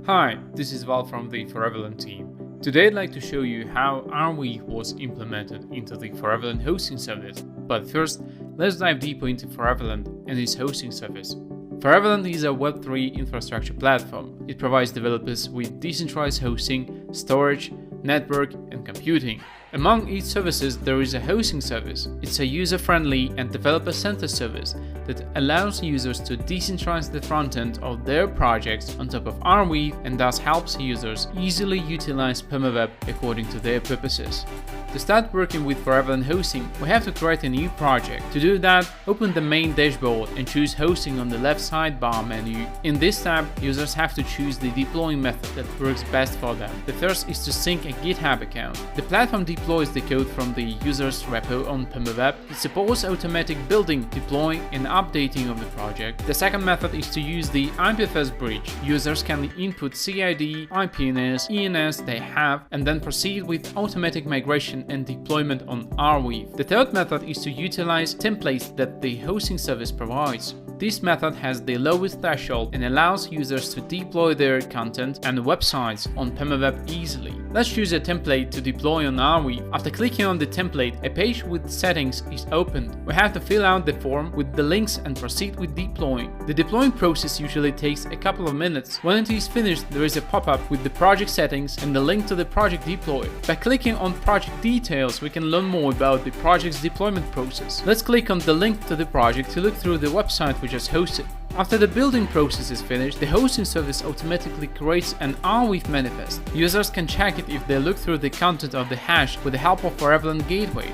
Hi, this is Val from the 4EVERLAND team. Today I'd like to show you how Arweave was implemented into the 4EVERLAND hosting service. But first, let's dive deeper into 4EVERLAND and its hosting service. 4EVERLAND is a Web3 infrastructure platform. It provides developers with decentralized hosting, storage, network, and computing. Among its services, there is a hosting service. It's a user-friendly and developer-centered service that allows users to decentralize the front-end of their projects on top of Arweave and thus helps users easily utilize PermaWeb according to their purposes. To start working with 4EVERLAND hosting, we have to create a new project. To do that, open the main dashboard and choose hosting on the left sidebar menu. In this tab, users have to choose the deploying method that works best for them. The first is to sync a GitHub account. The platform deploys the code from the user's repo on PermaWeb. It supports automatic building, deploying, and updating of the project. The second method is to use the IPFS bridge. Users can input CID, IPNS, ENS they have, and then proceed with automatic migration and deployment on Arweave. The third method is to utilize templates that the hosting service provides. This method has the lowest threshold and allows users to deploy their content and websites on PermaWeb easily. Let's choose a template to deploy on Arweave. After clicking on the template, a page with settings is opened. We have to fill out the form with the links and proceed with deploying. The deploying process usually takes a couple of minutes. When it is finished, there is a pop-up with the project settings and the link to the project deploy. By clicking on project details, we can learn more about the project's deployment process. Let's click on the link to the project to look through the website we just hosted. After the building process is finished, the hosting service automatically creates an Arweave manifest. Users can check it if they look through the content of the hash with the help of 4EVERLAND Gateway.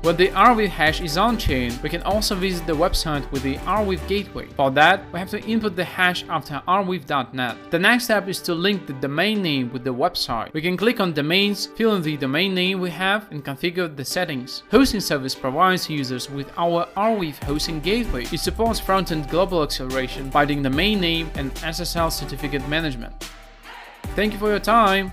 When the Arweave hash is on-chain, we can also visit the website with the Arweave Gateway. For that, we have to input the hash after arweave.net. The next step is to link the domain name with the website. We can click on Domains, fill in the domain name we have, and configure the settings. Hosting service provides users with our Arweave hosting gateway. It supports front-end global acceleration, binding domain name, and SSL certificate management. Thank you for your time!